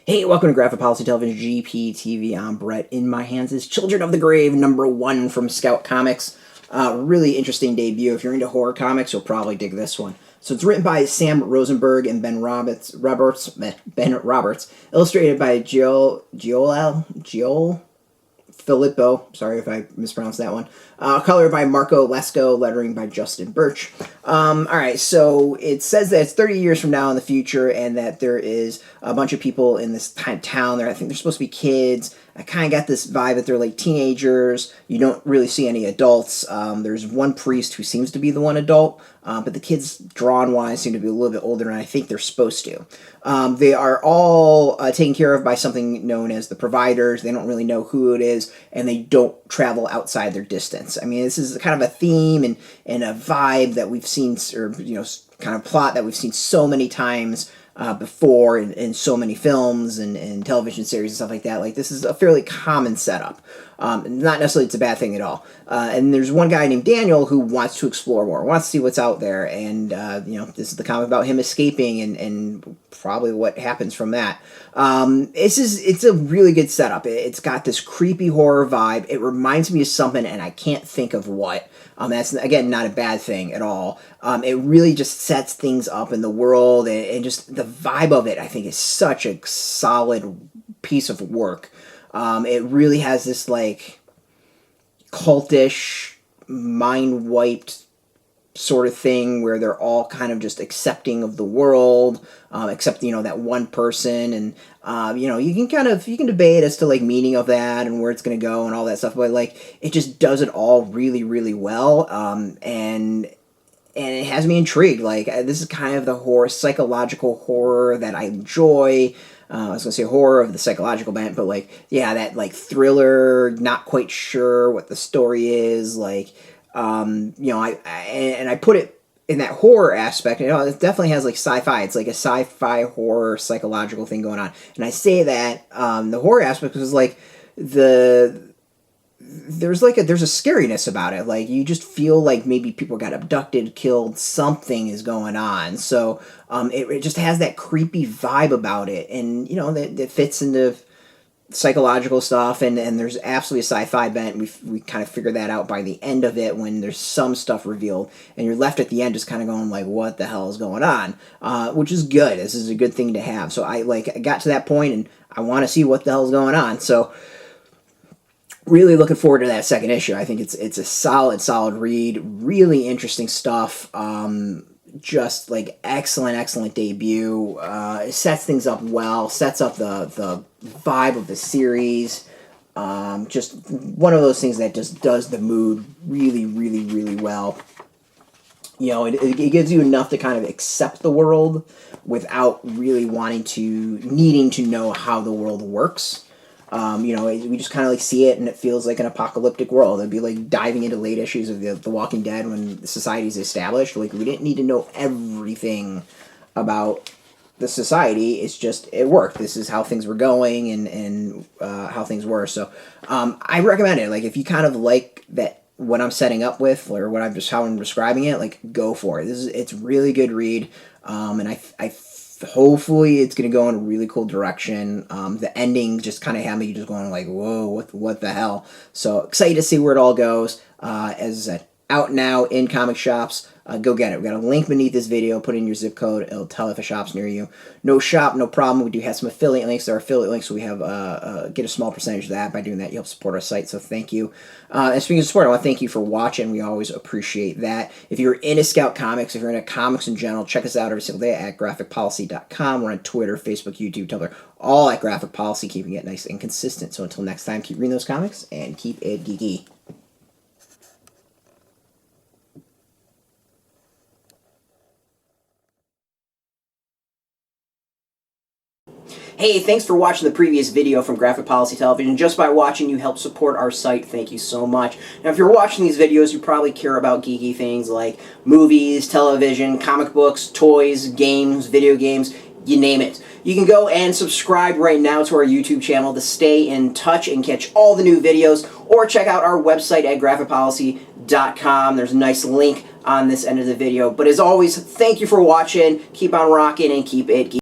Hey, welcome to Graphic Policy Television GPTV. I'm Brett. In my hands is Children of the Grave #1 from Scout Comics. Really interesting debut. If you're into horror comics, you'll probably dig this one. So it's written by Sam Rosenberg and Ben Roberts, illustrated by Gioele Filippo, sorry if I mispronounced that one. Colored by Marco Lesko, lettering by Justin Birch. Alright, so it says that it's 30 years from now in the future and that there is a bunch of people in this town there. I think they're supposed to be kids. I kind of got this vibe that they're like teenagers. You don't really see any adults. There's one priest who seems to be the one adult, but the kids, drawn-wise, seem to be a little bit older than I think they're supposed to. They are all taken care of by something known as the providers. They don't really know who it is, and they don't travel outside their distance. I mean, this is kind of a theme and a vibe that we've seen, or, kind of plot that we've seen so many times before in so many films and television series and stuff like that. Like, this is a fairly common setup. Not necessarily it's a bad thing at all. And there's one guy named Daniel who wants to explore more, wants to see what's out there, and this is the comic about him escaping and probably what happens from that. It's a really good setup. It's got this creepy horror vibe. It reminds me of something, and I can't think of what. That's, again, not a bad thing at all. It really just sets things up in the world, and just the vibe of it, I think, is such a solid piece of work. It really has this, like, cultish, mind-wiped sort of thing where they're all kind of just accepting of the world, except, that one person, and, you can debate as to, like, meaning of that and where it's going to go and all that stuff, but, like, it just does it all really, really well, and it has me intrigued. Like, this is kind of the psychological horror that I enjoy. I was going to say horror of the psychological bent, but, like, yeah, that, like, thriller, not quite sure what the story is, like, I put it in that horror aspect. It definitely has, like, sci-fi. It's like a sci-fi horror psychological thing going on. And I say that, the horror aspect is, like, there's a scariness about it. Like, you just feel like maybe people got abducted, killed, something is going on. So it just has that creepy vibe about it, and that fits into psychological stuff, and there's absolutely a sci-fi bent. We kind of figure that out by the end of it when there's some stuff revealed, and you're left at the end just kind of going like, what the hell is going on? Which is good. This is a good thing to have. So I got to that point, and I want to see what the hell is going on. So really looking forward to that second issue. I think it's a solid read. Really interesting stuff. Just like excellent debut. It sets things up well. Sets up the vibe of the series. Just one of those things that just does the mood really well. It gives you enough to kind of accept the world without really needing to know how the world works. We just kind of like see it, and it feels like an apocalyptic world. It'd be like diving into late issues of The Walking Dead when the society's established. Like, we didn't need to know everything about the society. It's just, it worked. This is how things were going and how things were. So I recommend it. Like, if you kind of like that, what I'm setting up with, or how I'm describing it, like, go for it. It's really good read, and I hopefully it's going to go in a really cool direction. The ending just kind of had me just going like, whoa, what the hell? So excited to see where it all goes. As I said, out now in comic shops. Go get it. We got a link beneath this video. Put in your zip code. It'll tell if a shop's near you. No shop, no problem. We do have some affiliate links. There are affiliate links, so we have get a small percentage of that. By doing that, you help support our site, so thank you. And speaking of support, I want to thank you for watching. We always appreciate that. If you're into Scout Comics, if you're into comics in general, check us out every single day at graphicpolicy.com. We're on Twitter, Facebook, YouTube, Tumblr, all at Graphic Policy, keeping it nice and consistent. So until next time, keep reading those comics and keep it geeky. Hey, thanks for watching the previous video from Graphic Policy Television. Just by watching, you help support our site. Thank you so much. Now, if you're watching these videos, you probably care about geeky things like movies, television, comic books, toys, games, video games, you name it. You can go and subscribe right now to our YouTube channel to stay in touch and catch all the new videos, or check out our website at graphicpolicy.com. There's a nice link on this end of the video. But as always, thank you for watching. Keep on rocking and keep it geeky.